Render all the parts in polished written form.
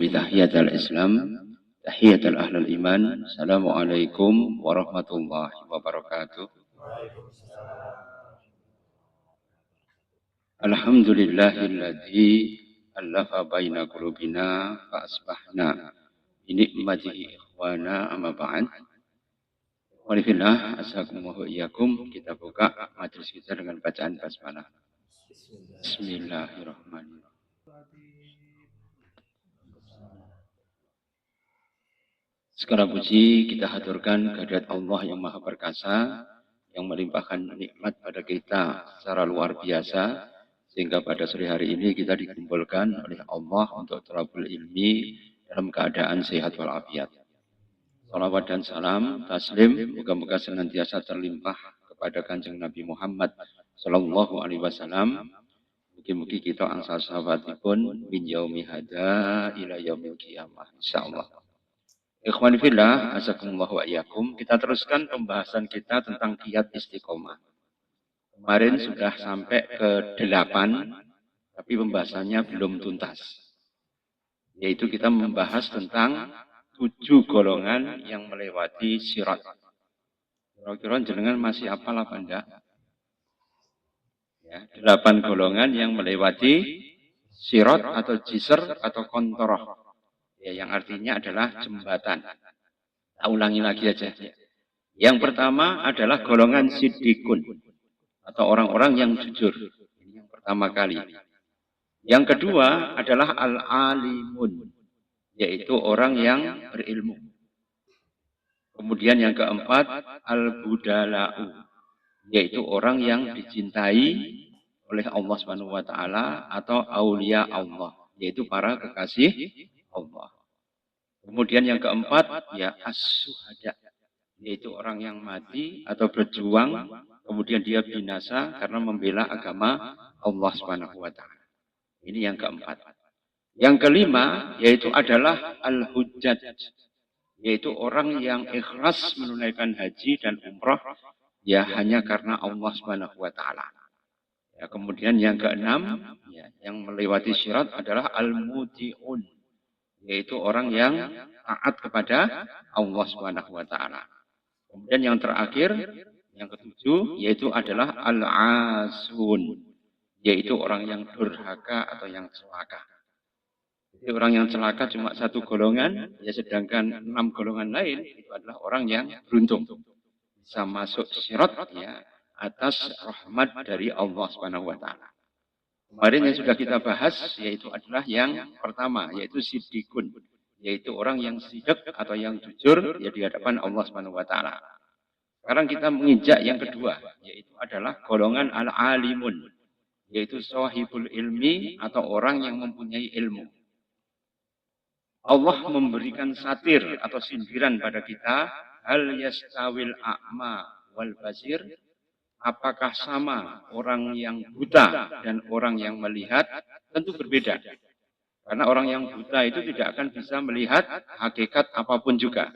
bitahiyatil Islam, tahiyatul ahlul iman. Assalamualaikum warahmatullahi wabarakatuh. Alhamdulillahilladzi allafa baina qulubina fa asbahna bi ni'matihi ikhwana amma ba'd. Walifillah ashakumullah iyyakum. Kita buka majelis kita dengan bacaan basmalah. Bismillahirrahmanirrahim. Segala puji kita haturkan kehadirat Allah yang Maha Perkasa, yang melimpahkan nikmat pada kita secara luar biasa, sehingga pada sore hari ini kita dikumpulkan oleh Allah untuk thalabul ilmi dalam keadaan sehat walafiat. Salawat dan salam, taslim, moga-moga senantiasa terlimpah kepada Kanjeng Nabi Muhammad Sallallahu Alaihi Wasallam. Mugi-mugi kita angsal sahabatipun min yaumi hada ila yaumil qiyamah insyaallah. Ikhwani fillah, azakumullah wa iyyakum. Kita teruskan pembahasan kita tentang qiyat istiqomah. Kemarin sudah sampai ke 8, tapi pembahasannya belum tuntas. Yaitu kita membahas tentang 7 golongan yang melewati sirat. Kira-kira jenengan masih hafal apa enggak? Ya, 8 golongan yang melewati sirat atau jisr atau kontoroh. Ya, yang artinya adalah jembatan. Kita ulangi lagi aja. Yang pertama adalah golongan siddiqun atau orang-orang yang jujur. Ini yang pertama kali. Yang kedua adalah al-alimun, yaitu orang yang berilmu. Kemudian yang keempat al-budala'u, yaitu orang yang dicintai oleh Allah Subhanahu wa taala atau aulia Allah, yaitu para kekasih Allah. Kemudian yang keempat, ya as-suhada, yaitu orang yang mati atau berjuang, kemudian dia binasa karena membela agama Allah Subhanahu wa taala. Ini yang keempat. Yang kelima, yaitu adalah al-hujjat, yaitu orang yang ikhlas menunaikan haji dan umrah, ya hanya karena Allah Subhanahu wa taala. Ya, kemudian yang keenam, ya, yang melewati syirat adalah al-muti'un, yaitu orang yang taat kepada Allah Subhanahu wa taala. Kemudian yang terakhir, yang ketujuh, yaitu adalah al-asun, yaitu orang yang durhaka atau yang celaka. Jadi orang yang celaka cuma 1 golongan, ya sedangkan 6 golongan lain itu adalah orang yang beruntung. Bisa masuk sirat ya atas rahmat dari Allah Subhanahu wa taala. Kemarin yang sudah kita bahas yaitu adalah yang pertama, yaitu siddiqun, yaitu orang yang sidq atau yang jujur ya di hadapan Allah Subhanahu wa taala. Sekarang kita menginjak yang kedua, yaitu adalah golongan al-alimun, yaitu sahibul ilmi atau orang yang mempunyai ilmu. Allah memberikan satir atau sindiran pada kita, hal yastawil a'ma wal basir. Apakah sama orang yang buta dan orang yang melihat? Tentu berbeda. Karena orang yang buta itu tidak akan bisa melihat hakikat apapun juga.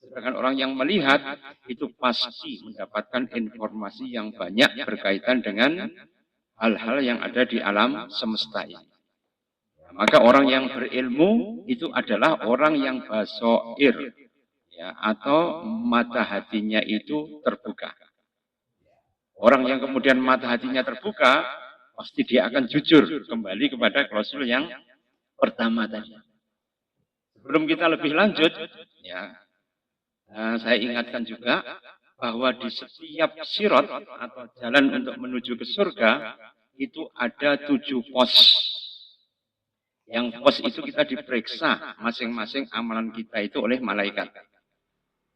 Sedangkan orang yang melihat itu pasti mendapatkan informasi yang banyak berkaitan dengan hal-hal yang ada di alam semesta ini. Maka orang yang berilmu itu adalah orang yang basoir, ya, atau mata hatinya itu terbuka. Orang yang kemudian mata hatinya terbuka, pasti dia akan jujur kembali kepada klausul yang pertama tadi. Sebelum kita lebih lanjut, ya, saya ingatkan juga bahwa di setiap sirat atau jalan untuk menuju ke surga itu ada 7 pos. Yang pos itu kita diperiksa masing-masing amalan kita itu oleh malaikat.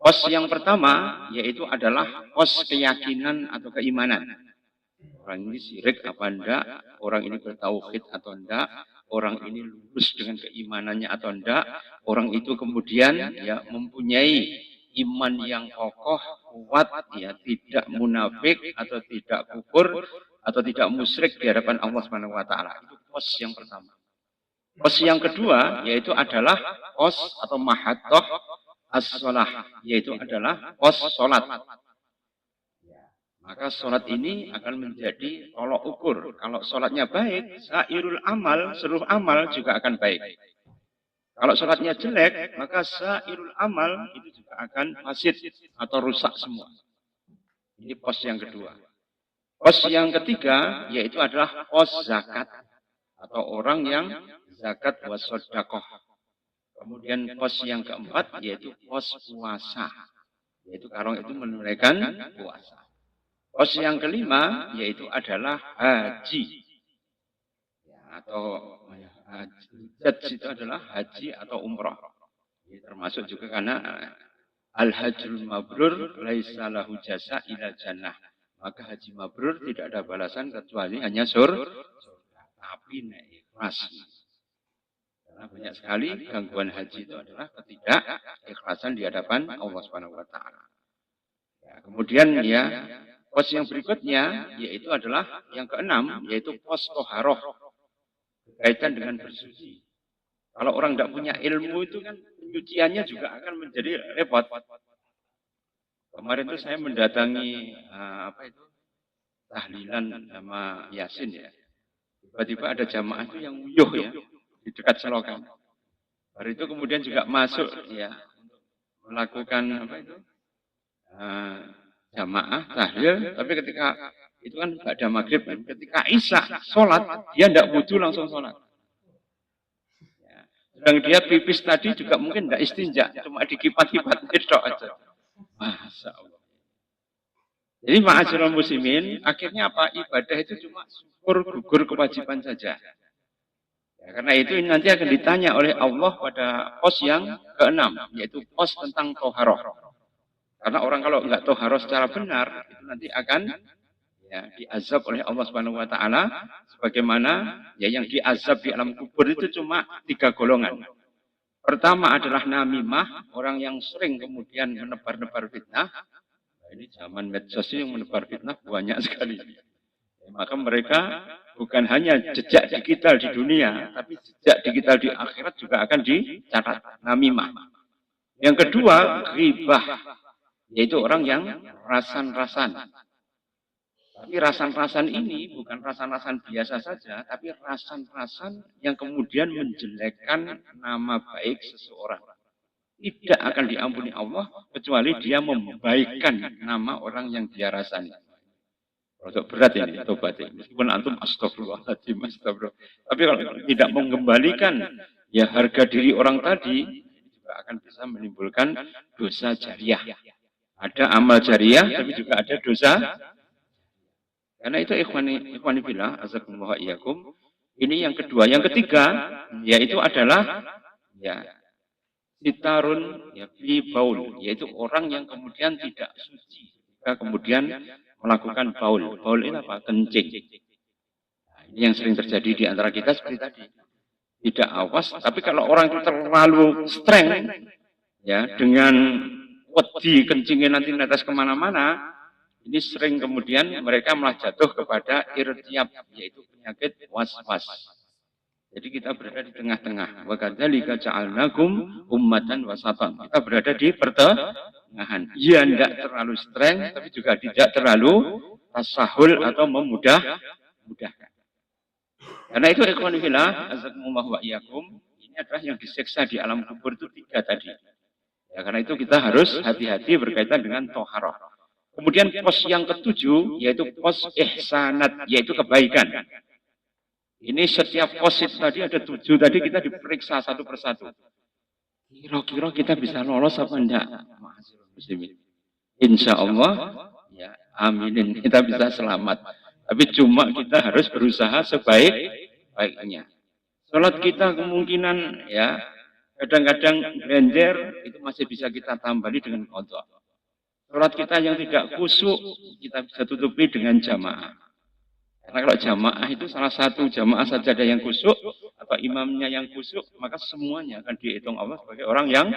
Pos yang pertama yaitu adalah pos keyakinan atau keimanan. Orang ini syirik apa enggak, orang ini bertauhid atau enggak, orang ini lurus dengan keimanannya atau enggak, orang itu kemudian ya mempunyai iman yang kokoh, kuat, ya tidak munafik atau tidak kufur atau tidak musyrik di hadapan Allah Subhanahu wa taala. Itu pos yang pertama. Pos yang kedua yaitu adalah pos atau mahaddhah as-shalah, yaitu adalah pos salat. Maka salat ini akan menjadi tolok ukur. Kalau salatnya baik, sairul amal, seluruh amal juga akan baik. Kalau sholatnya jelek, maka sairul amal itu juga akan fasid atau rusak semua. Ini pos yang kedua. Pos yang ketiga, yaitu adalah pos zakat. Atau orang yang zakat wasodakoh. Kemudian pos yang keempat, yaitu pos puasa. Yaitu kalau itu menunaikan puasa. Pos yang kelima, yaitu adalah haji. Atau haji itu adalah haji atau umroh. Ini termasuk juga karena al-hajjul mabrur laisa lahu jasa ila jannah. Maka haji mabrur tidak ada balasan kecuali hanya surga. Tapi ikhlas. Karena banyak sekali gangguan haji itu adalah ketidakikhlasan di hadapan Allah Subhanahu wa taala. Ya, kemudian ya, pos yang berikutnya yaitu adalah yang keenam, yaitu pos toharoh. Berkaitan dengan bersuci. Kalau orang tidak punya ilmu itu kan penyuciannya juga akan menjadi repot. Kemarin itu saya mendatangi tahlilan sama Yasin ya. Tiba-tiba ada jamaah itu yang nguyuh ya di dekat selokan. Hari itu kemudian juga masuk ya melakukan jamaah tahlil, tapi ketika itu kan pada maghrib kan, ketika isya sholat dia tidak wudhu langsung sholat. Ya. Sedang dia pipis tadi juga mungkin tidak istinja, cuma dikipat-kipat itu aja. Masya Allah. Jadi ma'asyiral muslimin, akhirnya apa? Ibadah itu cuma syukur gugur kewajiban saja. Ya, karena itu nanti akan ditanya oleh Allah pada pos yang keenam, yaitu pos tentang toharoh. Karena orang kalau nggak toharoh secara benar, itu nanti akan ya, diazab oleh Allah Subhanahu Wa Taala, sebagaimana ya yang diazab di alam kubur itu cuma 3 golongan. Pertama adalah namimah, orang yang sering kemudian menebar-nebar fitnah. Nah, ini zaman medsos yang menebar fitnah banyak sekali. Ya, maka mereka bukan hanya jejak digital di dunia, tapi jejak digital di akhirat juga akan dicatat. Namimah. Yang kedua, ghibah, yaitu orang yang rasan-rasan. Tapi rasan-rasan ini bukan rasan-rasan biasa saja, tapi rasan-rasan yang kemudian menjelekkan nama baik seseorang. Tidak akan diampuni Allah kecuali dia membaikkan nama orang yang dia rasani. Untuk berat ini tobat ini. Meskipun antum astagfirullahaladzim, astagfirullah. Tapi kalau tidak mengembalikan ya harga diri orang tadi, juga akan bisa menimbulkan dosa jariah. Ada amal jariah, tapi juga ada dosa. Karena itu ikhwani fillah, azakumullah iyyakum. Ini yang kedua. Yang ketiga, yaitu adalah ya sitarun ya fi baul, yaitu orang yang kemudian tidak suci. Kemudian melakukan baul. Baul ini apa? Kencing. Nah, ini yang sering terjadi di antara kita seperti tadi. Tidak awas, tapi kalau orang itu terlalu streng ya dengan wedi kencingnya nanti netes kemana-mana, ini sering kemudian mereka malah jatuh kepada irtiyab, yaitu penyakit was-was. Jadi kita berada di tengah-tengah. Wa kadzalika ja'alnakum ummatan wasatan. Kita berada di pertengahan. Iya, tidak terlalu streng, tapi juga tidak terlalu tasahul atau memudahkan. Karena itu ikhwan fillah, azakumullah wa iyyakum, ini adalah yang disiksa di alam kubur itu 3 tadi. Ya, karena itu kita harus hati-hati berkaitan dengan toharoh. Kemudian pos yang ketujuh, yaitu pos ihsanat, yaitu kebaikan. Ini setiap pos itu tadi ada 7, tadi kita diperiksa satu persatu. Kira-kira kita bisa lolos apa enggak? Insya Allah, ya aminin, kita bisa selamat. Tapi cuma kita harus berusaha sebaik-baiknya. Salat kita kemungkinan ya kadang-kadang blender, itu masih bisa kita tambali dengan qadha. Salat kita yang tidak khusyuk, kita bisa tutupi dengan jamaah. Karena kalau jamaah itu salah satu jamaah saja ada yang khusyuk, atau imamnya yang khusyuk, maka semuanya akan dihitung Allah sebagai orang yang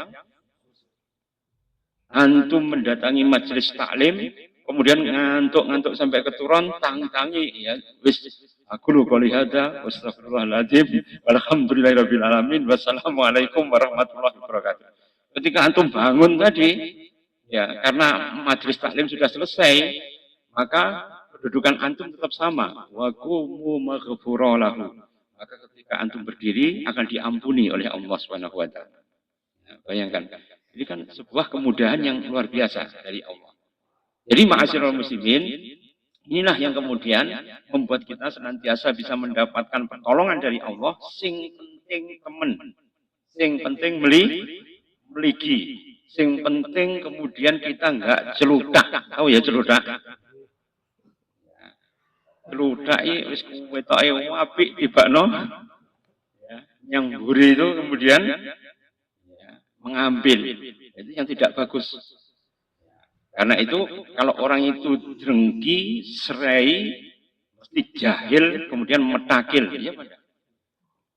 antum mendatangi majelis taklim, kemudian ngantuk-ngantuk sampai keturun, tangi-tangi, ya, wis, aku lu qouli hadza, wastaghfirullahaladzim, walhamdulillahirabbil alamin, wassalamualaikum warahmatullahi wabarakatuh. Ketika antum bangun tadi, ya, karena majelis taklim sudah selesai, maka kedudukan antum tetap sama. Wa qumu maghfura lahu. Maka ketika ketika antum berdiri akan diampuni oleh Allah Subhanahu wa taala. Nah, bayangkan. Ini kan sebuah kemudahan yang luar biasa dari Allah. Jadi ma'asyiral muslimin, inilah yang kemudian membuat kita senantiasa bisa mendapatkan pertolongan dari Allah. Sing penting temen, sing penting meligi, sing penting kemudian kita enggak celudak. Tahu ya celudak? Celudak ini wis wetoke apik tibakno. Yang buri itu kemudian mengambil. Itu yang tidak bagus. Karena itu kalau orang itu drengki, serai, mesti jahil, kemudian metakil.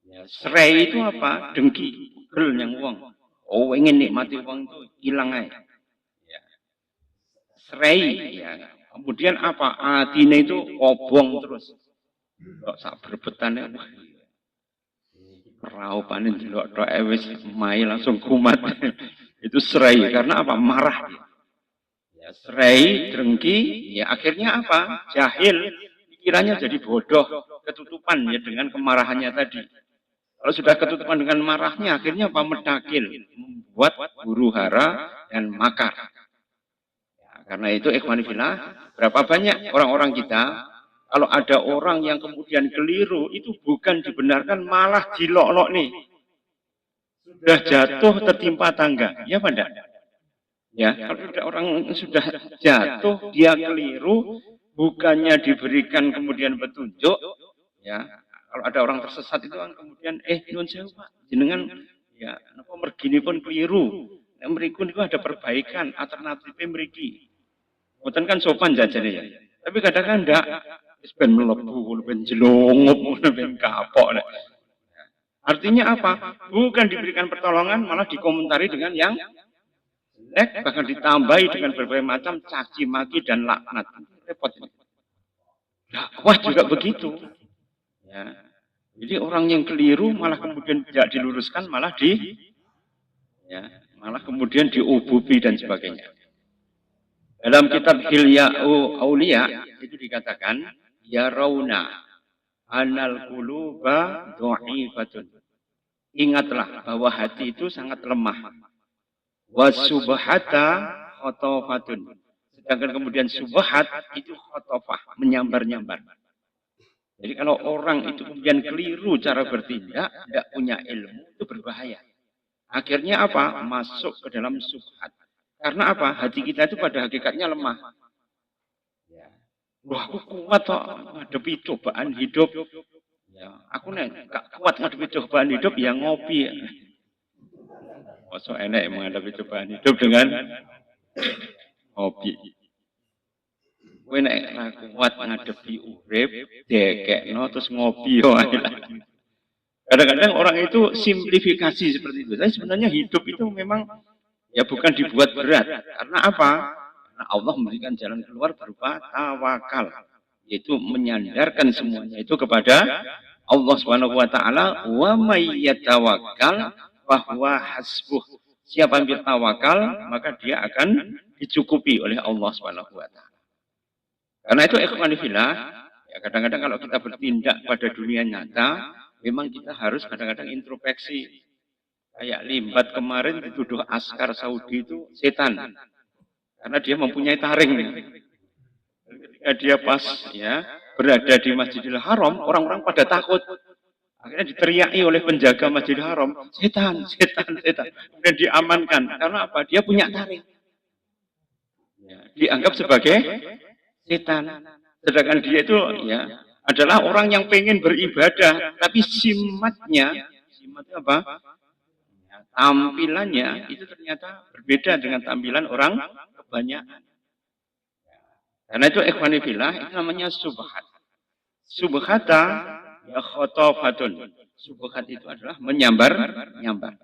Ya, serai itu apa? Dengki, gel yang wong. Oh, ingin nikmati wong itu hilang aja. Ya. Serai, ya. Kemudian apa? Atine itu obong terus. Kok sak berbetane wah. Raupane ndelok tok wis mai langsung kumat. Itu serai karena apa? Marah. Ya, serai, drengki, ya akhirnya apa? Jahil, pikirannya jadi bodoh, ketutupan ya dengan kemarahannya tadi. Kalau sudah ketutupan dengan marahnya, akhirnya apa? Medakil, membuat huru hara dan makar. Ya, karena itu ikhwan fillah, berapa banyak orang-orang kita, kalau ada orang yang kemudian keliru, itu bukan dibenarkan, malah dilok-lok nih. Sudah jatuh tertimpa tangga, ya pada? Ya, kalau ada orang sudah jatuh, dia keliru, bukannya diberikan kemudian petunjuk, ya. Kalau ada orang tersesat itu kan kemudian, nyuwun sewu Pak, jenengan ya napa mergini pun keliru. Nek mriku niku ada perbaikan, alternatifnya mriki. Mboten kan sopan jajane ya. Tapi kadang-kadang ndak wis ben mlebu, ben jelungup, ben kapok. Artinya apa? Bukan diberikan pertolongan, malah dikomentari dengan yang bahkan ditambahi dengan berbagai macam caci maki dan laknat. Repot ini. Dakwah juga begitu. Ya. Jadi orang yang keliru malah kemudian tidak diluruskan, malah malah kemudian diububi dan sebagainya. Dalam kitab Hilya'u Aulia itu dikatakan ya rauna anal quluba dha'ifatun. Ingatlah bahwa hati itu sangat lemah. Wasubhata khotofatun. Sedangkan kemudian subhat itu khotofah, menyambar-nyambar. Jadi kalau orang itu kemudian keliru cara bertindak, tidak punya ilmu, itu berbahaya. Akhirnya apa? Masuk ke dalam subhat. Karena apa? Hati kita itu pada hakikatnya lemah. Wah, aku kuat kok ngadepi cobaan hidup. Ya, aku nek gak kuat ngadepi cobaan hidup ya ngopi. Masa enak menghadapi cobaan hidup dengan ngopi. Kowe nek ra kuat ngadepi urip, dekekno terus ngopi yo. Kadang-kadang orang itu simplifikasi seperti itu. Tapi sebenarnya hidup itu memang ya bukan dibuat berat. Karena apa? Karena Allah memberikan jalan keluar berupa tawakal, yaitu menyandarkan semuanya itu kepada Allah Subhanahu wa taala. Wa may yatawakkal bahwa hasbuh. Siapa yang bertawakal, maka dia akan dicukupi oleh Allah Subhanahu wa taala. Karena itu ikhwan fillah, ya kadang-kadang kalau kita bertindak pada dunia nyata, memang kita harus kadang-kadang introspeksi. Kayak Limbat kemarin dituduh askar Saudi itu setan. Karena dia mempunyai taring. Ketika dia pas ya berada di Masjidil Haram, orang-orang pada takut. Akhirnya diteriaki oleh penjaga Masjidil Haram, setan, setan, setan. Kemudian diamankan. Karena apa? Dia punya taring. Ya, dianggap sebagai setan. Sedangkan dia itu ya adalah orang yang pengen beribadah, tapi simatnya apa? Tampilannya itu ternyata berbeda dengan tampilan orang kebanyakan. Karena itu ikhwani fillah, itu namanya subhat. Subhata ya khotofatun. Subhat itu adalah menyambar-nyambar.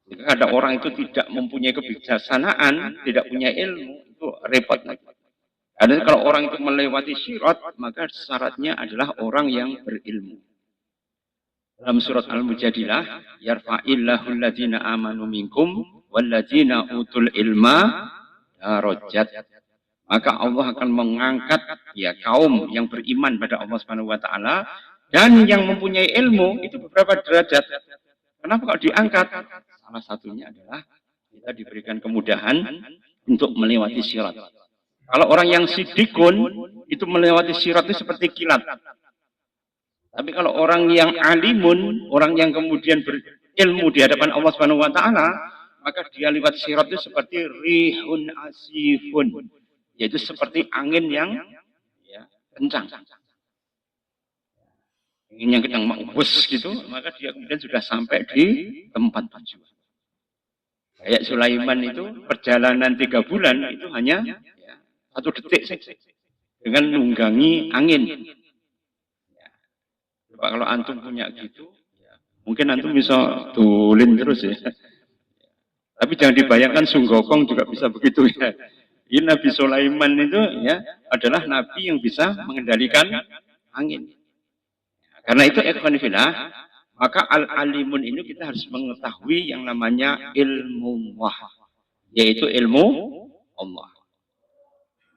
Jika ada orang itu tidak mempunyai kebijaksanaan, tidak punya ilmu, itu repot lagi. Karena kalau orang itu melewati syirat, maka syaratnya adalah orang yang berilmu. Dalam surat Al-Mujadilah, yarfa'illahu alladhina amanu minkum walladhina utul ilma darajat. Maka Allah akan mengangkat ya kaum yang beriman pada Allah Subhanahu wa taala Dan yang mempunyai ilmu itu beberapa derajat. Kenapa kok diangkat? Salah satunya adalah kita diberikan kemudahan untuk melewati sirat. Kalau orang yang sidikun itu melewati sirat itu seperti kilat. Tapi kalau orang yang alimun, orang yang kemudian berilmu di hadapan Allah Subhanahu wa taala, maka dia lewat sirat itu seperti rihun asifun, yaitu seperti angin yang ya, kencang. Angin yang kencang maubus gitu, maka dia kemudian sudah sampai di tempat tujuan. Kayak Sulaiman itu perjalanan 3 bulan itu hanya ya, 1 detik dengan nunggangi angin. Ya. Coba kalau antum punya gitu, ya, mungkin antum bisa tulin terus ya. Tapi jangan dibayangkan Sunggokong juga bisa begitu ya. Ini Nabi Sulaiman itu ya adalah nabi yang bisa mengendalikan angin. Karena itu ikhwan fillah, maka al-alimun ini kita harus mengetahui yang namanya ilmu Allah, yaitu ilmu Allah.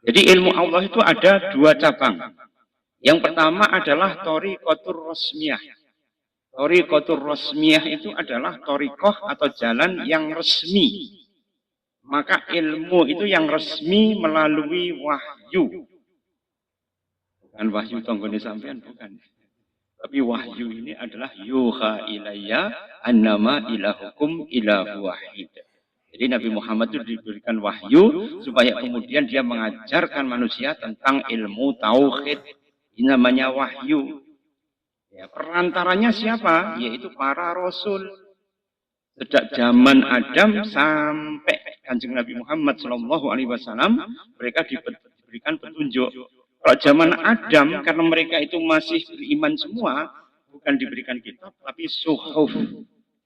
Jadi ilmu Allah itu ada 2 cabang. Yang pertama adalah thariqatur rasmiyah. Thariqatur rasmiyah itu adalah thariqah atau jalan yang resmi. Maka ilmu itu yang resmi melalui wahyu. Bukan wahyu tonggone sampean, bukan. Tapi wahyu ini adalah yuha ilayya annama ilahukum ilahu wahid. Jadi Nabi Muhammad itu diberikan wahyu supaya kemudian dia mengajarkan manusia tentang ilmu tauhid. Ini namanya wahyu. Ya, perantaranya siapa? Yaitu para rasul. Sejak zaman Adam sampai Kanjeng Nabi Muhammad SAW, mereka diberikan petunjuk. Kalau zaman Adam, karena mereka itu masih beriman semua, bukan diberikan kitab, tapi suhuf.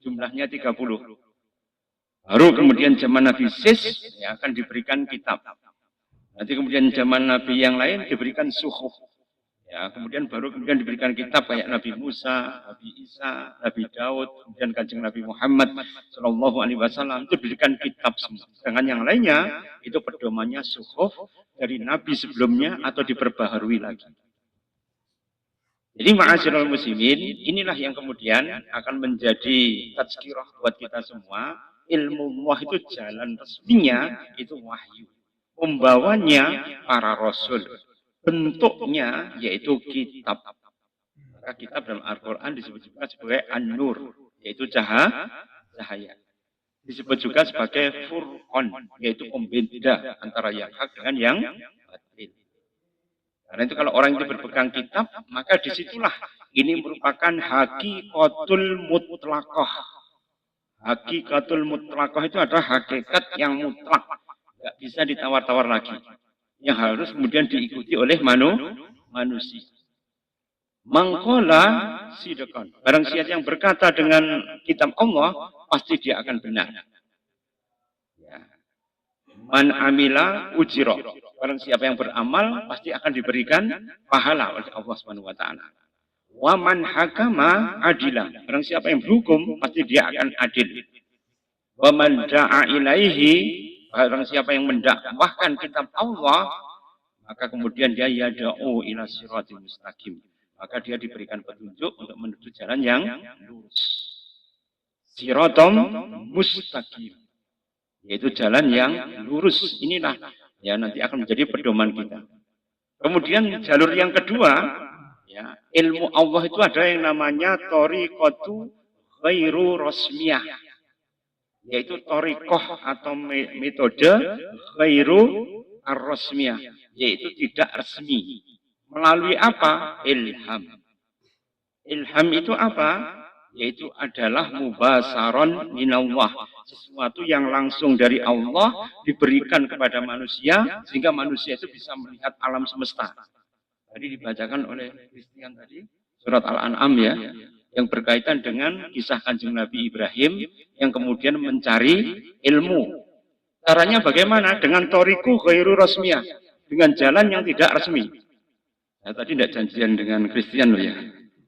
Jumlahnya 30. Baru kemudian zaman Nabi Sis, ya, akan diberikan kitab. Nanti kemudian zaman Nabi yang lain diberikan suhuf. Ya, kemudian diberikan kitab kayak Nabi Musa, Nabi Isa, Nabi Daud, kemudian Kanjeng Nabi Muhammad SAW itu diberikan kitab semua. Dengan yang lainnya itu pedomannya suhuf dari Nabi sebelumnya atau diperbaharui lagi. Jadi ma'asyiral muslimin, inilah yang kemudian akan menjadi tazkirah buat kita semua. Ilmu Allah itu jalan resminya itu wahyu. Pembawanya para rasul. Bentuknya yaitu kitab. Maka kitab dalam Al-Quran disebut juga sebagai An-Nur, yaitu cahaya. Disebut juga sebagai Furqan, yaitu pembeda antara yang hak dengan yang batil. Karena itu kalau orang itu berpegang kitab, maka disitulah ini merupakan hakikatul mutlaqah. Hakikatul mutlaqah itu adalah hakikat yang mutlak, tidak bisa ditawar-tawar lagi. Yang harus kemudian diikuti oleh manusia. Mangkola sidqan. Barang siapa yang berkata dengan kitab Allah, pasti dia akan benar. Ya. Man amila ujiro. Barang siapa yang beramal, pasti akan diberikan pahala oleh Allah Subhanahu wa taala. Wa man hakama adilah. Barang siapa yang berhukum, pasti dia akan adil. Wa man da'a ilaihi. Barang siapa yang mendakwahkan kitab Allah, maka kemudian dia yada'u ila siratil mustaqim. Maka dia diberikan petunjuk untuk menuju jalan yang lurus. Siratal mustaqim. Yaitu jalan yang lurus. Inilah ya nanti akan menjadi pedoman kita. Kemudian jalur yang kedua, ya, ilmu Allah itu ada yang namanya thariqatu ghairu rasmiyah. Yaitu thariqah atau metode ghairu ar-rasmiyah, yaitu tidak resmi. Melalui apa? Ilham. Ilham itu apa? Yaitu adalah mubasaron minallah. Sesuatu yang langsung dari Allah diberikan kepada manusia, sehingga manusia itu bisa melihat alam semesta. Tadi dibacakan oleh Christian tadi, surat Al-An'am ya, yang berkaitan dengan kisah Kanjeng Nabi Ibrahim yang kemudian mencari ilmu. Caranya bagaimana? Dengan thariqu ghairu rasmiyah, dengan jalan yang tidak resmi. Nah, tadi tidak janjian dengan Christian loh ya,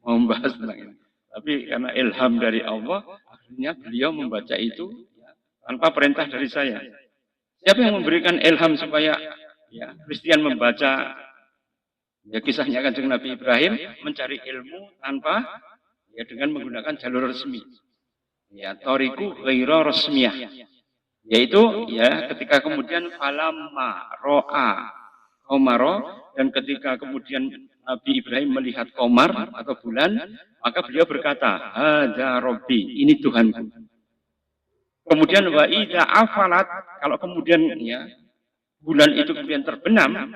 mau membahas tentang ini. Tapi karena ilham dari Allah, akhirnya beliau membaca itu tanpa perintah dari saya. Siapa yang memberikan ilham supaya ya Christian membaca Ya kisahnya Kanjeng Nabi Ibrahim mencari ilmu tanpa ya dengan menggunakan jalur resmi. Ya toriku ghaira resmiyah. Yaitu ya ketika kemudian falamma ro'a komaro dan ketika kemudian Nabi Ibrahim melihat komar atau bulan, maka beliau berkata, hadza rabbi, ini Tuhanku. Kemudian wa idza afalat, kalau kemudian ya bulan itu kemudian terbenam,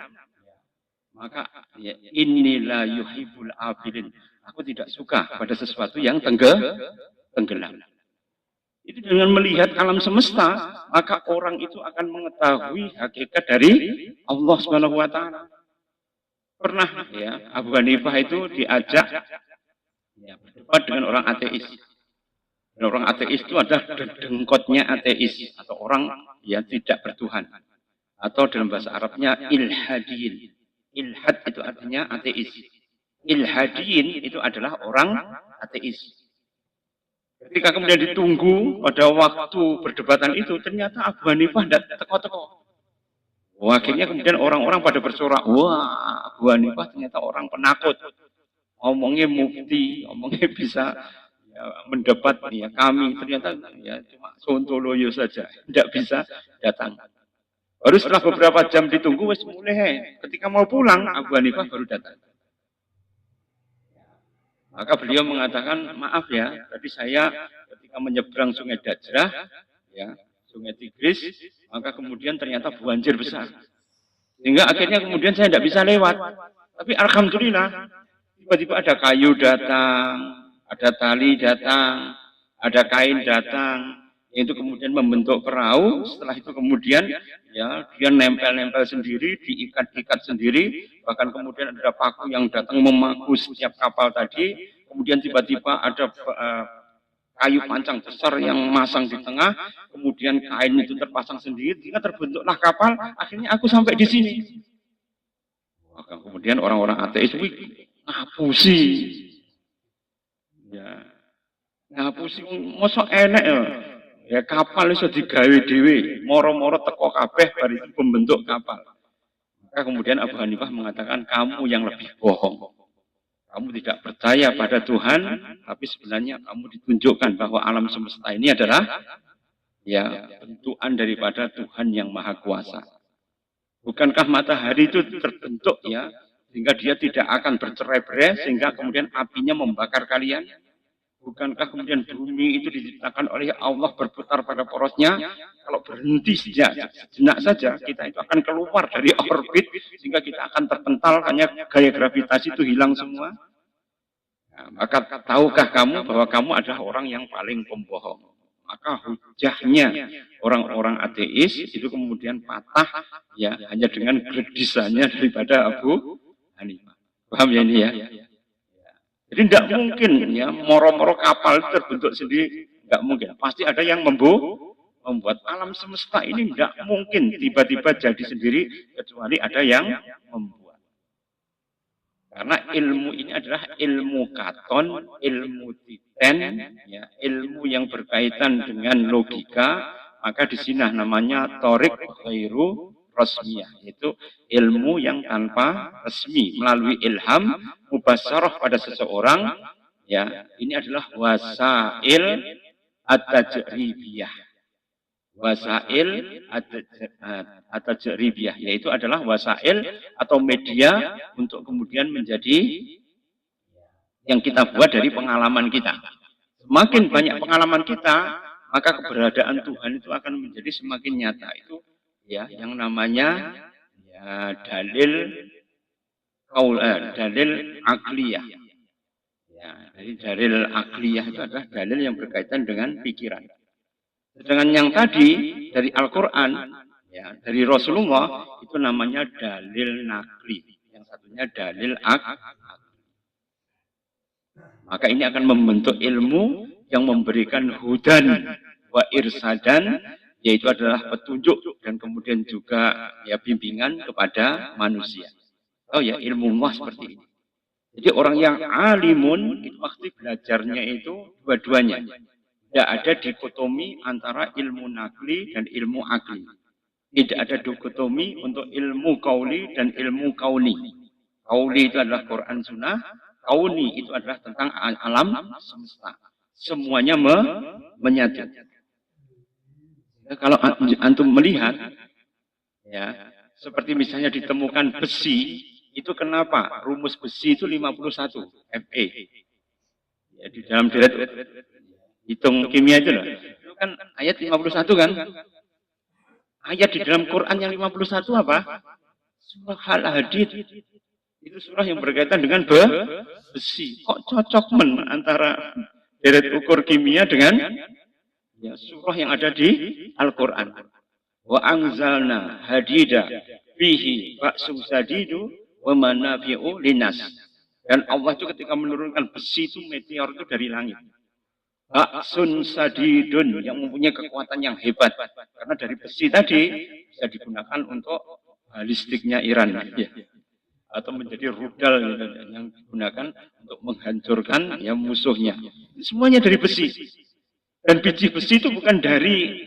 maka ya, inilah yuhibbul afilin. Aku tidak suka pada sesuatu yang tenggelam. Itu dengan melihat alam semesta, maka orang itu akan mengetahui hakikat dari Allah Subhanahu wa taala. Pernah ya Abu Hanifah itu diajak ya, berdebat dengan orang ateis. Dan orang ateis itu adalah dengkotnya ateis atau orang yang tidak bertuhan. Atau dalam bahasa Arabnya ilhadiyin. Ilhad itu artinya ateis. Ilhadiyin itu adalah orang ateis. Ketika kemudian ditunggu pada waktu perdebatan itu, ternyata Abu Hanifah tidak teko-teko. Akhirnya kemudian orang-orang pada bersorak, wah Abu Hanifah ternyata orang penakut. Ngomongnya mufti, ngomongnya bisa ya, mendebat ya, kami. Ternyata ya cuma sontoloyo saja, tidak bisa datang. Baru setelah beberapa jam ditunggu, wes mulai. Ketika mau pulang, Abu Hanifah baru datang. Maka beliau mengatakan, maaf ya, tadi saya ketika menyeberang Sungai Dajrah, ya, Sungai Tigris, maka kemudian ternyata banjir besar. Sehingga akhirnya kemudian saya tidak bisa lewat. Tapi alhamdulillah, tiba-tiba ada kayu datang, ada tali datang, ada kain datang, itu kemudian membentuk perahu. Setelah itu kemudian ya dia nempel-nempel sendiri, diikat-ikat sendiri, bahkan kemudian ada paku yang datang memaku setiap kapal tadi. Kemudian tiba-tiba ada kayu pancang besar yang masang di tengah, kemudian kain itu terpasang sendiri, sehingga terbentuklah kapal. Akhirnya aku sampai di sini. Maka kemudian orang-orang ateis ngapusi, ya ngapusi, mosok enek ya. Ya kapal itu digawe dewe, moro-moro teko kabeh bari pembentuk kapal. Maka kemudian Abu Hanifah mengatakan kamu yang lebih bohong. Kamu tidak percaya pada Tuhan, tapi sebenarnya kamu ditunjukkan bahwa alam semesta ini adalah ya bentukan daripada Tuhan yang Maha Kuasa. Bukankah matahari itu terbentuk ya sehingga dia tidak akan bercerai-berai sehingga kemudian apinya membakar kalian? Bukankah kemudian bumi itu diciptakan oleh Allah berputar pada porosnya? Kalau berhenti sejenak saja, kita itu akan keluar dari orbit, sehingga kita akan terpental, hanya gaya gravitasi itu hilang semua. Nah, maka tahukah kamu bahwa kamu adalah orang yang paling pembohong? Maka hujahnya orang-orang ateis itu kemudian patah ya hanya dengan gredisannya daripada Abu Hanifah. Paham ya ini ya? Jadi tidak mungkin ya moro-moro kapal terbentuk sendiri, tidak mungkin. Pasti ada yang membuat alam semesta ini tidak mungkin tiba-tiba jadi sendiri kecuali ada yang membuat. Karena ilmu ini adalah ilmu katon, ilmu titen, ya, ilmu yang berkaitan dengan logika, maka di sini namanya torik ghairu resmiyah, yaitu ilmu yang tanpa resmi melalui ilham mubasyarah pada seseorang. Ya, ini adalah wasail at-tajribiyah. Wasail at-tajribiyah, yaitu adalah wasail atau media untuk kemudian menjadi yang kita buat dari pengalaman kita. Semakin banyak pengalaman kita, maka keberadaan Tuhan itu akan menjadi semakin nyata. Itu ya yang namanya ya, dalil akliyah. Ya, jadi dalil akliyah itu adalah dalil yang berkaitan dengan pikiran. Sedangkan yang tadi dari Al-Quran, ya, dari Rasulullah itu namanya dalil nakli. Yang satunya dalil akli. Maka ini akan membentuk ilmu yang memberikan hudan wa irsadan, yaitu adalah petunjuk dan kemudian juga ya bimbingan kepada manusia. Oh ya, ilmu Allah seperti ini. Jadi orang yang alimun itu pasti belajarnya itu dua-duanya. Tidak ada dikotomi antara ilmu nakli dan ilmu akli. Tidak ada dikotomi untuk ilmu kauli dan ilmu kauni. Qauli itu adalah Quran Sunnah, kauni itu adalah tentang alam semesta. Semuanya menyatu. Kalau antum melihat, ya, seperti misalnya ditemukan besi, itu kenapa? Rumus besi itu 51 Fe. Ya, di dalam deret hitung kimia itu loh. Itu kan ayat 51 kan? Ayat di dalam Quran yang 51 apa? Surah Al-Hadid. Itu surah yang berkaitan dengan besi. Kok cocok antara deret ukur kimia dengan ya, surah yang ada di Al-Quran. Wa anzalna hadida fihi ba'sun sadidu wa manafi'u linas. Dan Allah itu ketika menurunkan besi itu meteor itu dari langit. Ba'sun sadidun yang mempunyai kekuatan yang hebat. Karena dari besi tadi bisa digunakan untuk balistiknya Iran. Ya. Atau menjadi rudal yang digunakan untuk menghancurkan ya, musuhnya. Semuanya dari besi. Dan biji besi itu bukan dari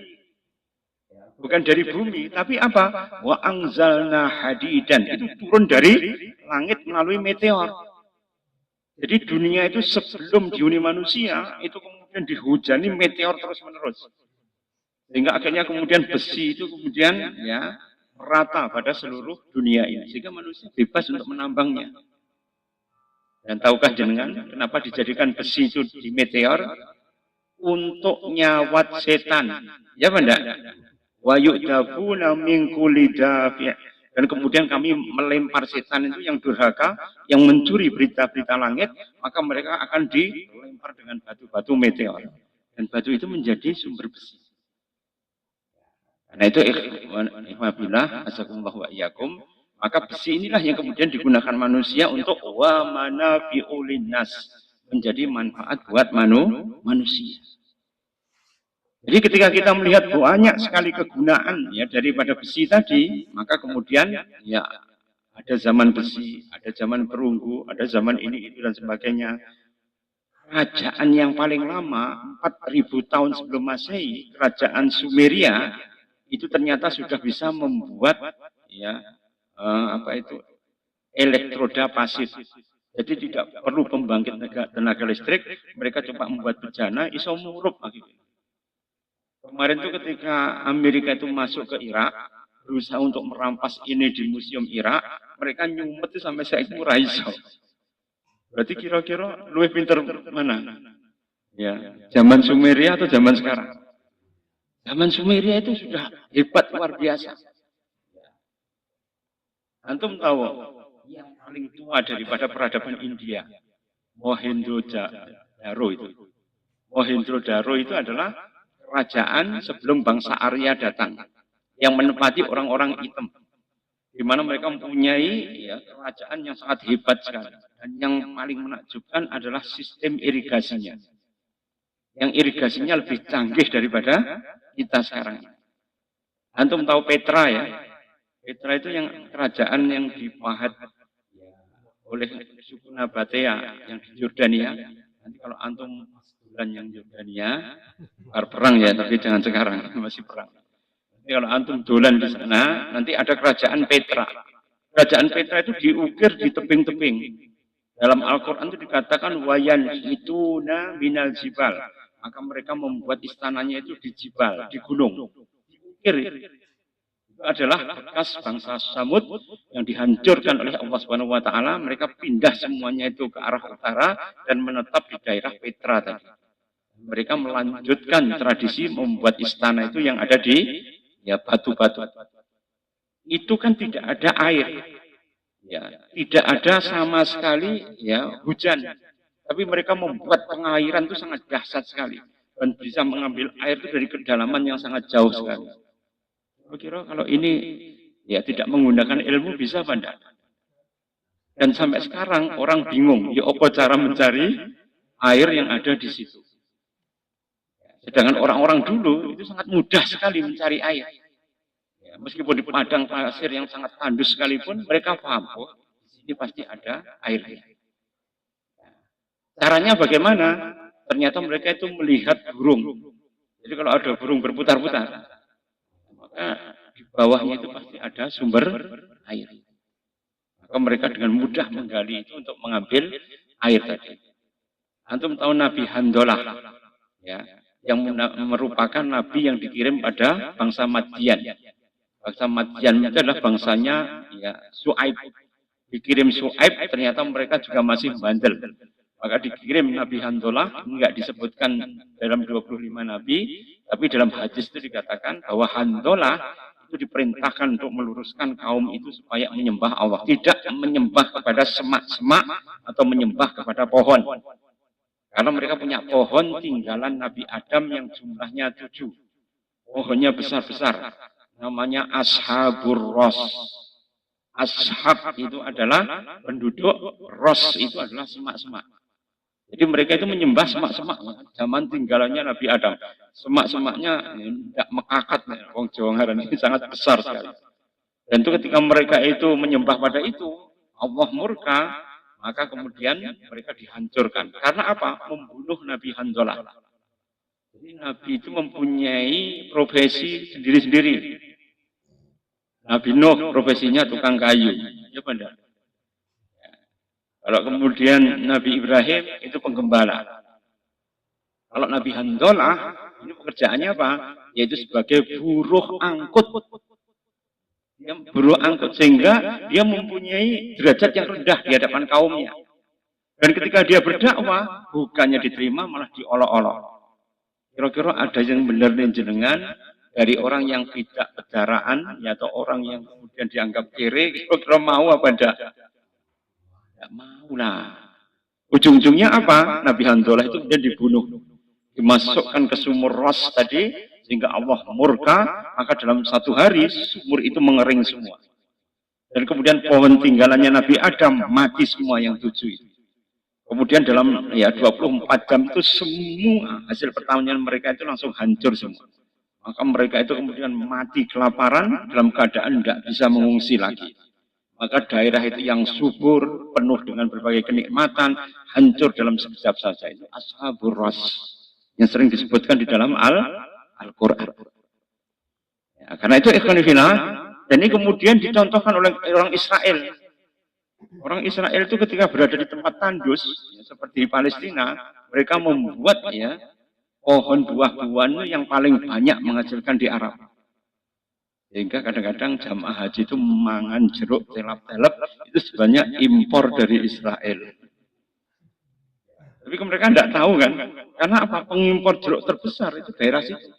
bumi, tapi apa? Wa anzalna hadidan. Itu turun dari langit melalui meteor. Jadi dunia itu sebelum dihuni manusia, itu kemudian dihujani meteor terus-menerus. Sehingga akhirnya kemudian besi itu kemudian ya merata pada seluruh dunia ini. Sehingga manusia bebas untuk menambangnya. Dan tahukah jenengan kenapa dijadikan besi itu di meteor? Untuk nyawat setan. Ya benda? Wa yu'dafuna min kulli dafi'. Dan kemudian kami melempar setan itu yang durhaka, yang mencuri berita-berita langit, maka mereka akan dilempar dengan batu-batu meteor. Dan batu itu menjadi sumber besi. Karena itu ikhwabillah, azakumullah wa iyyakum, maka besi inilah yang kemudian digunakan manusia untuk wa manafi'u linnas, menjadi manfaat buat manusia. Jadi ketika kita melihat banyak sekali kegunaan ya daripada besi tadi, maka kemudian ya ada zaman besi, ada zaman perunggu, ada zaman ini itu dan sebagainya. Kerajaan yang paling lama 4000 tahun sebelum Masehi, kerajaan Sumeria itu ternyata sudah bisa membuat ya elektroda pasif. Jadi tidak perlu pembangkit tenaga listrik, mereka coba membuat bejana iso murup gitu. Kemarin itu ketika Amerika itu masuk ke Irak, berusaha untuk merampas ini di museum Irak, mereka nyumet itu sampai saya itu raiso. Berarti kira-kira lebih pintar mana? Ya, zaman Sumeria atau zaman sekarang? Zaman Sumeria itu sudah hebat luar biasa. Antum tahu yang paling tua daripada peradaban India, Mohenjo-daro itu. Mohenjo-daro itu adalah kerajaan sebelum bangsa Arya datang yang menempati orang-orang hitam, di mana mereka mempunyai ya, kerajaan yang sangat hebat sekali. Dan yang paling menakjubkan adalah sistem irigasinya. Yang irigasinya lebih canggih daripada kita sekarang. Antum tahu Petra ya? Petra itu yang kerajaan yang dipahat oleh suku Nabatea yang di Yordania. Nanti kalau antum bulan yang Yordania, perang ya, tapi jangan sekarang, masih perang. Jadi kalau antum dolan di sana, nanti ada kerajaan Petra. Kerajaan Petra itu diukir di tebing-tebing. Dalam Al-Quran itu dikatakan wayan ituna minal jibal. Maka mereka membuat istananya itu di jibal, di gunung. Diukir. Itu adalah bekas bangsa Samud yang dihancurkan oleh Allah Subhanahu wa taala. Mereka pindah semuanya itu ke arah utara dan menetap di daerah Petra tadi. Mereka melanjutkan tradisi membuat istana itu yang ada di ya batu-batu. Itu kan tidak ada air. Ya, tidak ada sama sekali ya hujan. Tapi mereka membuat pengairan itu sangat dahsyat sekali dan bisa mengambil air itu dari kedalaman yang sangat jauh sekali. Kira kalau ini ya tidak menggunakan ilmu bisa apa enggak? Dan sampai sekarang orang bingung, ya apa cara mencari air yang ada di situ. Sedangkan orang-orang dulu itu sangat mudah sekali mencari air. Ya, meskipun di padang pasir yang sangat tandus sekalipun, mereka paham, oh, di sini pasti ada air. Caranya bagaimana? Ternyata mereka itu melihat burung. Jadi kalau ada burung berputar-putar, maka di bawahnya itu pasti ada sumber air. Maka mereka dengan mudah menggali itu untuk mengambil air tadi. Antum tahu Nabi Handolah, ya, yang merupakan nabi yang dikirim pada bangsa Madian. Bangsa Madian itu adalah bangsanya ya Su'aib. Dikirim Su'aib, ternyata mereka juga masih bandel. Maka dikirim Nabi Handolah, enggak disebutkan dalam 25 nabi, tapi dalam hadis itu dikatakan bahwa Handolah itu diperintahkan untuk meluruskan kaum itu supaya menyembah Allah, tidak menyembah kepada semak-semak atau menyembah kepada pohon. Karena mereka punya pohon tinggalan Nabi Adam yang jumlahnya 7. Pohonnya besar-besar. Namanya Ashabur Ros. Ashab itu adalah penduduk, Ros itu adalah semak-semak. Jadi mereka itu menyembah semak-semak. Zaman tinggalannya Nabi Adam. Semak-semaknya tidak mekakat. Wong Jawa Ngaran ini sangat besar sekali. Dan itu ketika mereka itu menyembah pada itu, Allah murka, maka kemudian mereka dihancurkan. Karena apa? Membunuh Nabi Handolah. Jadi Nabi itu mempunyai profesi sendiri-sendiri. Nabi Nuh profesinya tukang kayu. Ya benar. Kalau kemudian Nabi Ibrahim itu penggembala. Kalau Nabi Handolah, ini pekerjaannya apa? Yaitu sebagai buruh angkut. Dia buruh angkut sehingga dia mempunyai derajat yang rendah di hadapan kaumnya. Dan ketika dia berdakwah, bukannya diterima malah diolok-olok. Kira-kira ada yang benar nih jenengan dari orang yang tidak kedaraan, ya, atau orang yang kemudian dianggap kere, kira-kira mau apa enggak? Tidak mau lah. Ujung-ujungnya apa? Nabi Handolah itu kemudian dibunuh. Dimasukkan ke sumur Ros tadi, sehingga Allah murka, maka dalam satu hari sumur itu mengering semua. Dan kemudian pohon tinggalannya Nabi Adam mati semua yang 7 itu. Kemudian dalam 24 jam itu semua hasil pertanian mereka itu langsung hancur semua. Maka mereka itu kemudian mati kelaparan dalam keadaan tidak bisa mengungsi lagi. Maka daerah itu yang subur, penuh dengan berbagai kenikmatan, hancur dalam sekejap saja. Itu Ashabur Ras, yang sering disebutkan di dalam Al-Quran. Ya, karena itu ikhwan fillah, dan ini kemudian dicontohkan oleh orang Israel. Orang Israel itu ketika berada di tempat tandus, ya, seperti di Palestina, mereka membuat ya pohon buah-buahan yang paling banyak menghasilkan di Arab. Sehingga kadang-kadang jamaah haji itu mangan jeruk telap-telap itu sebanyak impor dari Israel. Tapi mereka tidak tahu kan, karena apa? Pengimpor jeruk terbesar itu daerah situ.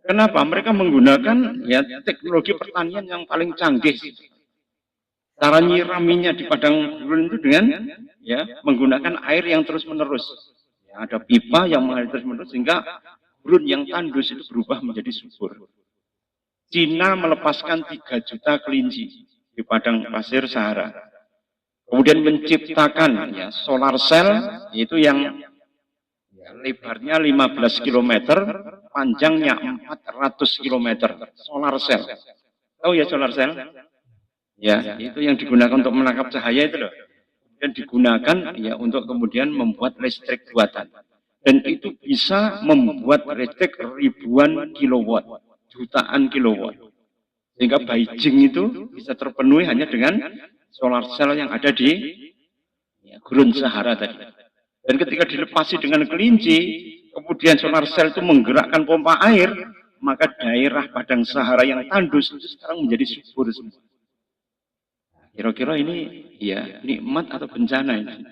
Kenapa? Mereka menggunakan ya teknologi pertanian yang paling canggih. Cara nyiraminya di padang gurun itu dengan ya menggunakan air yang terus-menerus. Ya, ada pipa yang mengalir terus-menerus sehingga gurun yang tandus itu berubah menjadi subur. Cina melepaskan 3 juta kelinci di padang pasir Sahara. Kemudian menciptakan ya solar cell, yaitu yang ya, lebarnya 15 km, panjangnya 400 km. Solar cell. Tahu ya solar cell? Ya, itu yang digunakan untuk menangkap cahaya itu loh. Dan digunakan ya untuk kemudian membuat listrik buatan. Dan itu bisa membuat listrik ribuan kilowatt, jutaan kilowatt. Sehingga Beijing itu bisa terpenuhi hanya dengan solar cell yang ada di ya, gurun Sahara tadi. Dan ketika dilepasi dengan kelinci, kemudian solar cell itu menggerakkan pompa air, maka daerah padang Sahara yang tandus itu sekarang menjadi subur semua. Kira-kira ini ya nikmat atau bencana ini?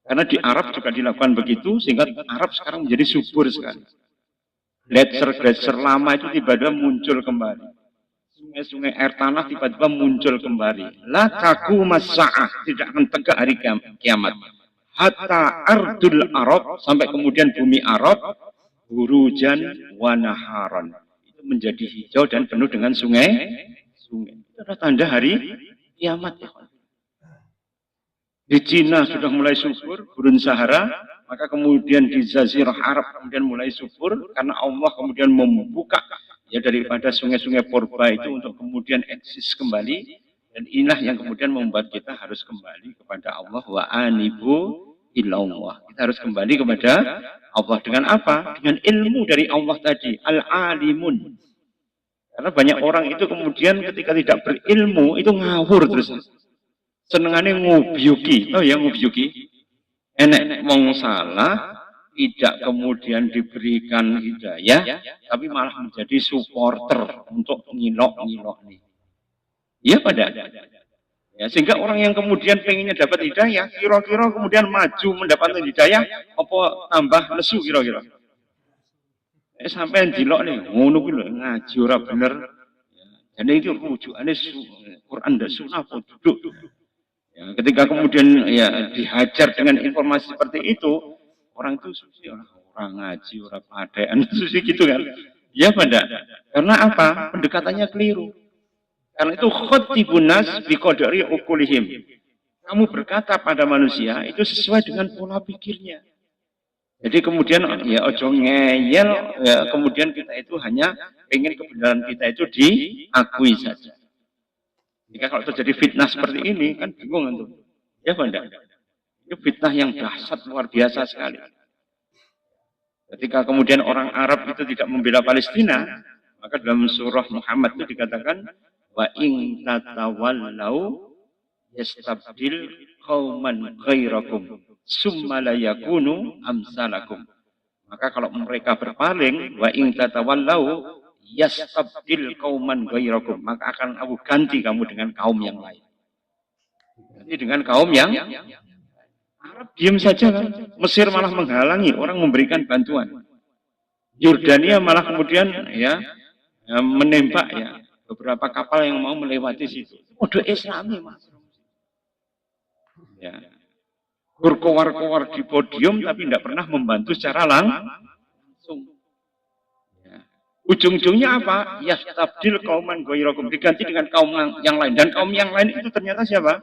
Karena di Arab juga dilakukan begitu, sehingga Arab sekarang menjadi subur sekali. Gletser-gletser lama itu tiba-tiba muncul kembali. Sungai-sungai air tanah tiba-tiba muncul kembali. La taku masa'ah, tidak akan tegak hari kiamat. Hatta ardul Arab, sampai kemudian bumi Arab, burujan wanaharon. Itu menjadi hijau dan penuh dengan sungai. Itu adalah tanda hari kiamat. Ya. Di Cina sudah mulai subur, gurun Sahara, maka kemudian di Jazirah Arab kemudian mulai subur, karena Allah kemudian membuka ya daripada sungai-sungai purba itu untuk kemudian eksis kembali, dan inilah yang kemudian membuat kita harus kembali kepada Allah, wa anibu ilallah. Kita harus kembali kepada Allah dengan apa? Dengan ilmu dari Allah tadi, al-alimun. Karena banyak orang itu kemudian ketika tidak berilmu itu ngawur terus. Senengannya ngubyuki, oh ya ngubyuki. Enek wong salah, tidak kemudian diberikan hidayah, tapi malah menjadi supporter untuk ngilok-ngilok nih. Iya pada. Ya, sehingga orang yang kemudian pengennya dapat hidayah, kira-kira kemudian maju mendapatkan hidayah, apa tambah lesu kira-kira. Sampai dilok nih, ngono kuwi lho ngaji ora bener. Jadi itu rujukannya Quran dan Sunnah duduk. Ya, ketika kemudian ya dihajar dengan informasi seperti itu, orang itu susi orang ngaji, orang padean, susi gitu kan. Ya pada. Karena apa? Pendekatannya keliru. Karena itu khatibun nas biqadari uqulihim. Kamu berkata pada manusia itu sesuai dengan pola pikirnya. Jadi kemudian ya ojo ngeyel, ya, kemudian kita itu hanya ingin kebenaran kita itu diakui saja. Jika kalau terjadi fitnah seperti ini kan bingung itu. Ya benda. Itu fitnah yang dahsyat luar biasa sekali. Ketika kemudian orang Arab itu tidak membela Palestina, maka dalam surah Muhammad itu dikatakan wa in tatawallau yastabdil qauman ghairakum summa la yakunu amsalakum. Maka kalau mereka berpaling wa in tatawallau yastabdil qauman ghairakum, maka akan aku ganti kamu dengan kaum yang lain. Ganti dengan kaum yang Arab diam saja kan. Mesir malah menghalangi orang memberikan bantuan. Yordania malah kemudian ya menembak ya beberapa kapal yang mau melewati situ. Kode Islami mas. Ya. Berkowar-kowar di podium tapi tidak pernah membantu secara langsung. Ya. Ujung-ujungnya apa? Ya tabdil kauman ghairakum, diganti dengan kaum yang lain, dan kaum yang lain itu ternyata siapa?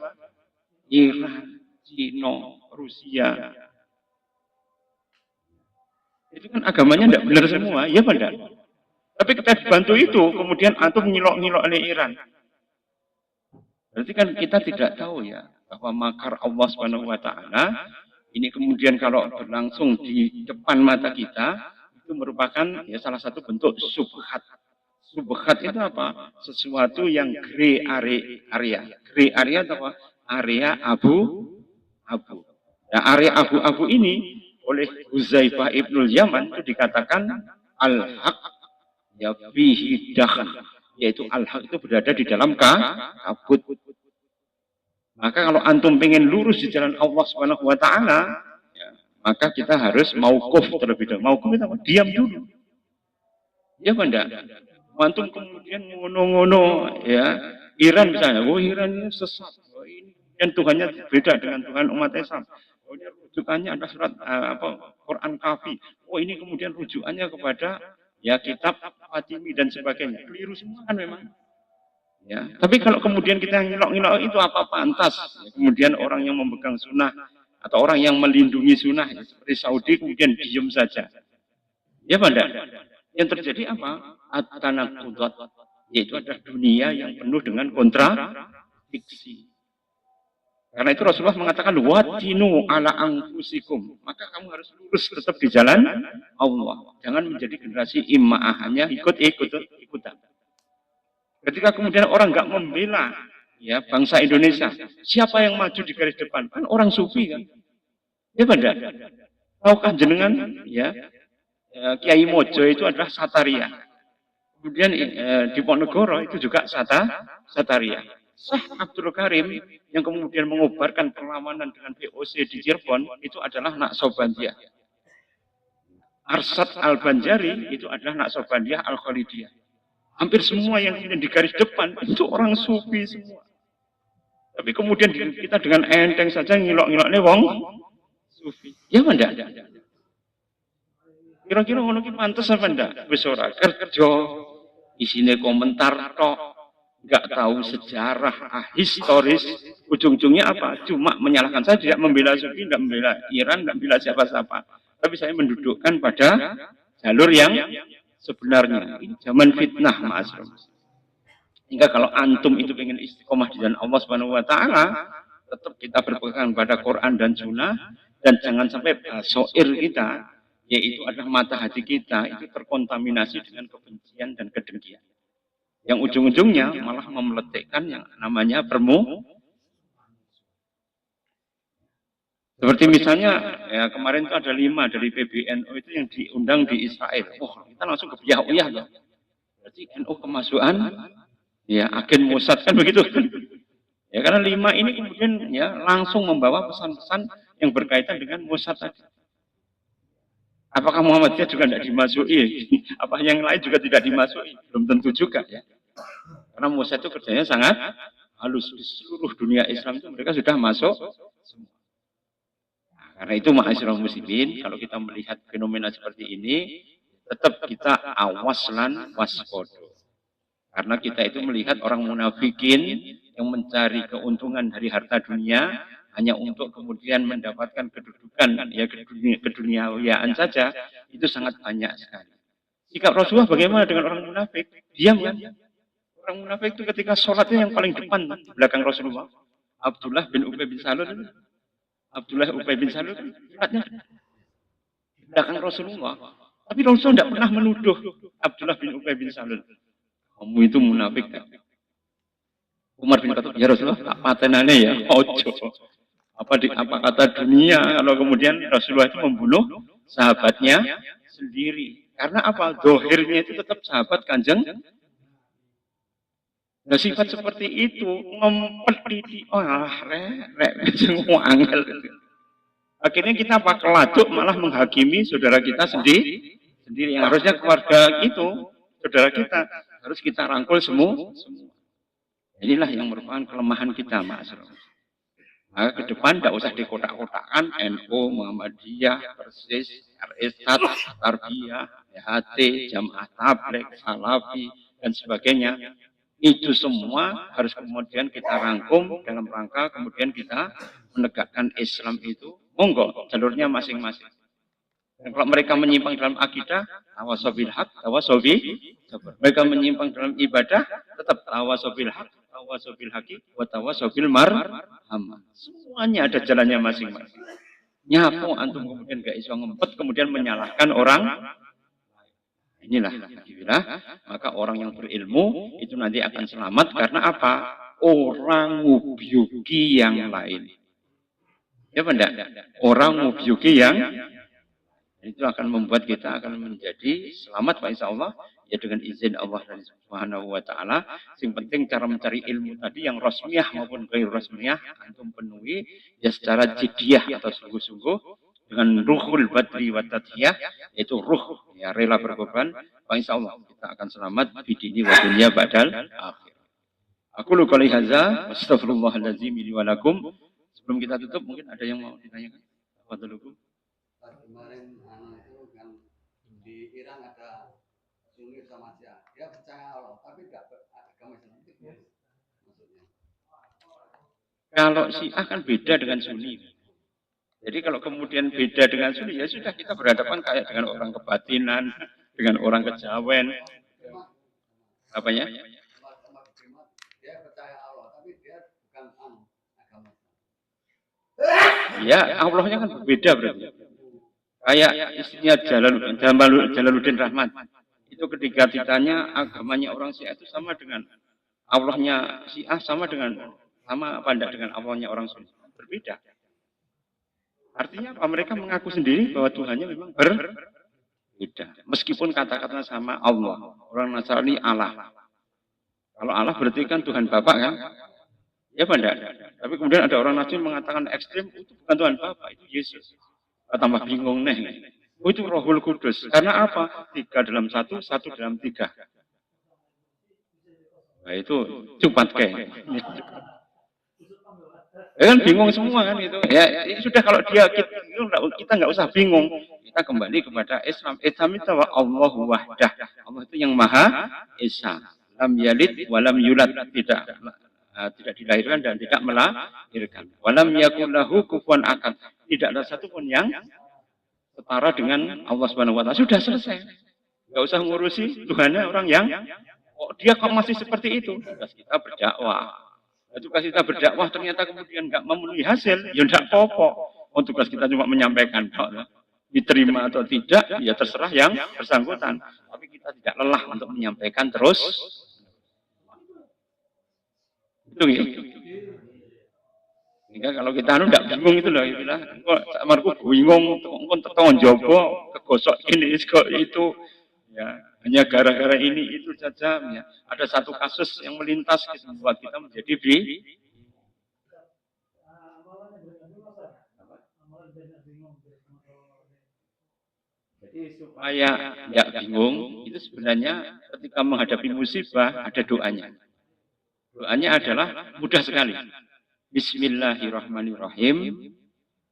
Iran, Cina, Rusia. Itu kan agamanya tidak benar semua, ya pada. Tapi kita dibantu itu, kemudian antum ngilok-ngilok oleh Iran. Berarti kan kita tidak tahu ya bahwa makar Allah Subhanahu wa taala ini kemudian kalau berlangsung di depan mata kita itu merupakan ya salah satu bentuk subhat. Subhat itu apa? Sesuatu yang grey area. Grey area atau apa? Area abu-abu. Nah, area abu-abu ini oleh Huzaifah Ibnul Yaman itu dikatakan al-haq ya fihi dakhan, yaitu al-haq itu berada di dalam kabut. Maka kalau antum pengen lurus di jalan Allah Subhanahu wa taala, ya, maka kita harus mauquf terlebih dahulu. Mauquf itu apa? Diam dulu. Ya benda. Antum kemudian ngono-ngono ya, Iran misalnya, oh Iran ini sesat. Oh, ini dan Tuhannya beda dengan Tuhan umat Islam. Oh, ini rujukannya ada surat Quran Kafi. Oh, ini kemudian rujukannya kepada ya kitab Fatimi dan sebagainya. Keliru semua kan memang. Ya, tapi kalau kemudian kita ngilok-ngilok itu apa pantas. Ya, kemudian orang yang memegang sunnah atau orang yang melindungi sunnah ya, seperti Saudi kemudian diam saja. Ya pada yang terjadi apa? At-tanaqudat, yaitu ada dunia yang penuh dengan kontradiksi. Karena itu Rasulullah mengatakan watinu ala anfusikum, maka kamu harus lurus tetap di jalan Allah. Jangan menjadi generasi imma'ah hanya ikut-ikutan. Ketika kemudian orang nggak membela ya bangsa Indonesia, siapa yang maju di garis depan? Kan orang sufi kan. Ya pada. Tahukah jenengan ya Kiai Mojo itu adalah Sataria. Kemudian di Ponegoro itu juga Sataria. Syekh Abdul Karim yang kemudian mengobarkan perlawanan dengan VOC di Cirebon itu adalah Naqsabandiyah. Arsad Al-Banjari itu adalah Naqsabandiyah Al-Khalidiyah. Hampir semua yang di garis depan itu orang sufi semua. Tapi kemudian kita dengan enteng saja ngilok-ngiloknya wong sufi. Ya enggak? Kira-kira ngono ki pantes apa enggak? Wis ora kerja isine komentar tok, enggak tahu sejarah historis, ujung-ujungnya apa? Cuma menyalahkan. Saya tidak membela sufi, enggak membela Iran, enggak membela siapa-siapa. Tapi saya mendudukkan pada jalur yang sebenarnya. Ini zaman fitnah, Mas. Hingga kalau antum itu ingin istiqomah di jalan Allah Subhanahu wa taala, tetap kita berpegang pada Quran dan Sunnah, dan jangan sampai basoir kita, yaitu adalah mata hati kita, itu terkontaminasi dengan kebencian dan kedengkian. Yang ujung-ujungnya malah memeletekkan yang namanya seperti misalnya ya kemarin itu ada 5 dari PBNU itu yang diundang di Israel. Kita langsung kebiah-uyah ya. Berarti NU kemasukan ya agen Mossad kan begitu. Ya karena 5 ini kemudian ya langsung membawa pesan-pesan yang berkaitan dengan Mossad tadi. Apakah Muhammadiyah juga tidak dimasuki? Apa yang lain juga tidak dimasuki? Belum tentu juga ya. Karena Mossad itu kerjanya sangat halus. Di seluruh dunia Islam itu mereka sudah masuk. Nah, karena itu ma'asyiral muslimin, kalau kita melihat fenomena seperti ini, tetap kita awaslan waspodo. Karena kita itu melihat orang munafikin yang mencari keuntungan dari harta dunia hanya untuk kemudian mendapatkan kedudukan ya keduniawiaan saja, itu sangat banyak sekali. Sikap Rasulullah bagaimana dengan orang munafik? Diam kan? Orang munafik itu ketika sholatnya yang paling depan di belakang Rasulullah. Abdullah bin Ubay bin Salul. Abdullah Ubay bin Salul sholatnya di belakang Rasulullah. Tapi Rasulullah tidak pernah menuduh Abdullah bin Ubay bin Salul. Kamu itu munafik. Umar bin Khattab, ya Rasulullah, tak patenannya ya, ojo. Apa kata dunia kalau kemudian Rasulullah itu membunuh sahabatnya sendiri. Karena apa? Dohirnya itu tetap sahabat Kanjeng. Nah, sifat seperti itu ngempet di semua angel. Akhirnya kita apa keladuk malah menghakimi saudara kita sendiri yang harusnya keluarga itu saudara kita harus kita rangkul semua. Inilah yang merupakan kelemahan kita, Mas. Maka ke depan tidak usah dikotak-kotakan NU, Muhammadiyah, Persis, RS1, Tarbiyah, HT, Jamaah Tabligh, Salafi dan sebagainya. Itu semua harus kemudian kita rangkum dalam rangka kemudian kita menegakkan Islam itu. Monggo, jalurnya masing-masing. Dan kalau mereka menyimpang dalam akidah, tawasobil haq, tawasobil sabar. Mereka menyimpang dalam ibadah, tetap tawasobil haq, tawasobil haqi, wa tawasobil marhamah. Semuanya ada jalannya masing-masing. Nyapu antum kemudian gak iso ngempet, kemudian menyalahkan orang. Inilah, maka orang yang berilmu itu nanti akan selamat karena apa? Orang ngubyuki yang lain. Ya benda, orang ngubyuki yang itu akan membuat kita akan menjadi selamat Pak insya Allah ya dengan izin Allah dan Subhanahu wa taala. Yang penting cara mencari ilmu tadi yang rasmiyah maupun ghair rasmiyah antum penuhi ya secara jiddiyah atau sungguh-sungguh dengan ruhul badri wa tadhiyah yaitu ruh ya rela berkorban Pak insya Allah kita akan selamat di dini wa dunya ba'dal akhir. Aku lu qouli hadza astaghfirullahalazim li wa lakum. Sebelum kita tutup mungkin ada yang mau ditanyakan. Fadlukum. Kemarin itu kan di Iran ada Sunni sama Syiah. Dia percaya Allah, tapi tidak agama Islam. Maksudnya. Kalau Syiah kan beda dengan Sunni. Jadi kalau kemudian beda dengan Sunni, ya sudah kita berhadapan kayak dengan orang kebatinan, dengan orang kejawen. Apanya? Dia percaya Allah, tapi dia bukan agama Islam. Ya, Allahnya kan berbeda berarti. Kayak istrinya Jalaluddin Rahmat. Itu ketika ditanya agamanya orang Syiah itu sama dengan Allahnya Syiah sama apa enggak dengan Allahnya orang Sunni? Berbeda. Artinya apa? Mereka mengaku sendiri bahwa Tuhannya memang berbeda. Meskipun kata-katanya sama Allah. Orang Nasrani Allah. Kalau Allah berarti kan Tuhan Bapak kan? Ya apa enggak? Tapi kemudian ada orang Nasrani mengatakan ekstrim, itu bukan Tuhan Bapak, itu Yesus. Tambah bingung nih. Itu Rohul Kudus. Karena apa? 3 dalam 1, 1 dalam 3. Nah itu cepat kayak. Ya kan bingung semua kan itu. Ya sudah kalau kita nggak usah bingung. Kita kembali kepada Islam. Islam itu Allahu wahdah. Allah itu yang Maha Esa. Lam yalid walam yulad, tidak dilahirkan dan tidak melahirkan. Walam yakul lahu kufuwan ahad. Tidak ada satupun yang setara dengan Allah Subhanahu wa taala. Sudah selesai. Enggak usah ngurusi Tuhannya orang yang dia kok masih seperti itu. Tugas kita berdakwah. Tugas kita berdakwah ternyata kemudian enggak memenuhi hasil, ya enggak apa-apa. Tugas kita cuma menyampaikan diterima atau tidak, ya terserah yang bersangkutan. Tapi kita tidak lelah untuk menyampaikan terus. Itu ya. Sehingga kalau kita enggak bingung itu loh, bilang, kok samarku bingung, kok teton jowo kegosok ini kok itu. Ya, hanya gara-gara ini itu saja. Ya. Ada satu kasus yang melintas gitu, membuat kita menjadi Jadi supaya nggak bingung, itu sebenarnya ketika menghadapi musibah ada doanya. Doanya adalah mudah sekali. Bismillahirrahmanirrahim.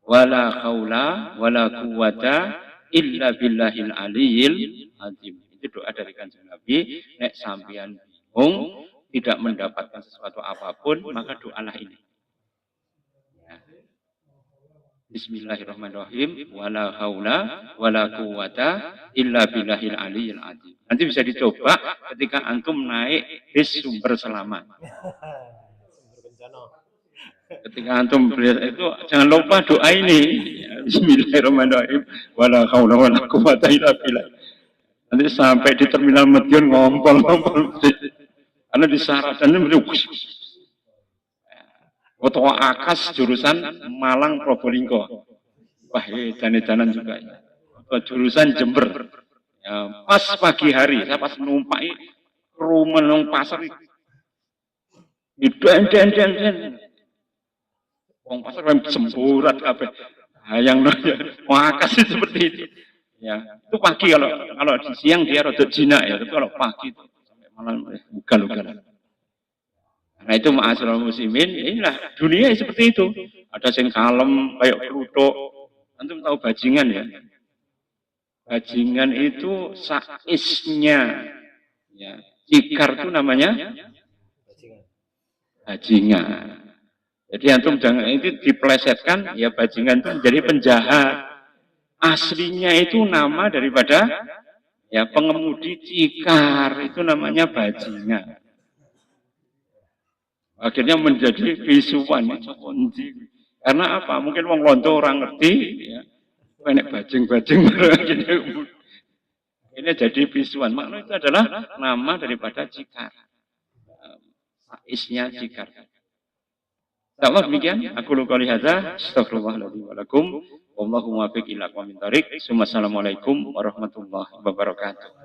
Wala haula wala quwata illa billahil aliyil azim. Itu doa dari Kanjeng Nabi. Nek sampean bingung, tidak mendapatkan sesuatu apapun, maka doalah ini. Bismillahirrahmanirrahim. Wala haula wala quwata illa billahil aliyil azim. Nanti bisa dicoba ketika antum naik bis sumber selamat. Ketika antum itu jangan lupa doa ini. Bismillahirrahmanirrahim. Wala haula wala quwata illa billah. Nanti sampai di terminal Madiun ngompol-ngompol. Karena di syaratannya Oto Akas jurusan Malang Probolinggo. Wah, dan juga. Jurusan Jember. Ya, pas pagi hari, saya pas numpai rumah nang pasar itu den. Wong pasar kan semburat kabeh. Hayang Akas seperti itu. Ya, itu pagi kalau di siang dia rada jinak ya, tapi kalau pagi itu sampai malam ugal-ugalan. Nah itu ma'asyiral muslimin, inilah dunia seperti itu. Ada yang kalem kayak Pluto. Antum tahu bajingan ya? Bajingan itu saisnya. Ya. Cikar itu namanya bajingan. Jadi antum jangan itu diplesetkan, ya bajingan itu menjadi penjahat. Aslinya itu nama daripada ya pengemudi cikar, itu namanya bajingan. Akhirnya menjadi visuan. Karena apa? Mungkin wong londo orang ngerti, ya. Enek bajing-bajing. Ini jadi visuan. Makna itu adalah nama daripada cikar. Saisnya cikar. Insyaallah demikian. Aku lu qouli hadza, astaghfirullahaladzim wa lakum. Wallahumma fiq ila aqwamit thariq. Assalamualaikum warahmatullahi wabarakatuh.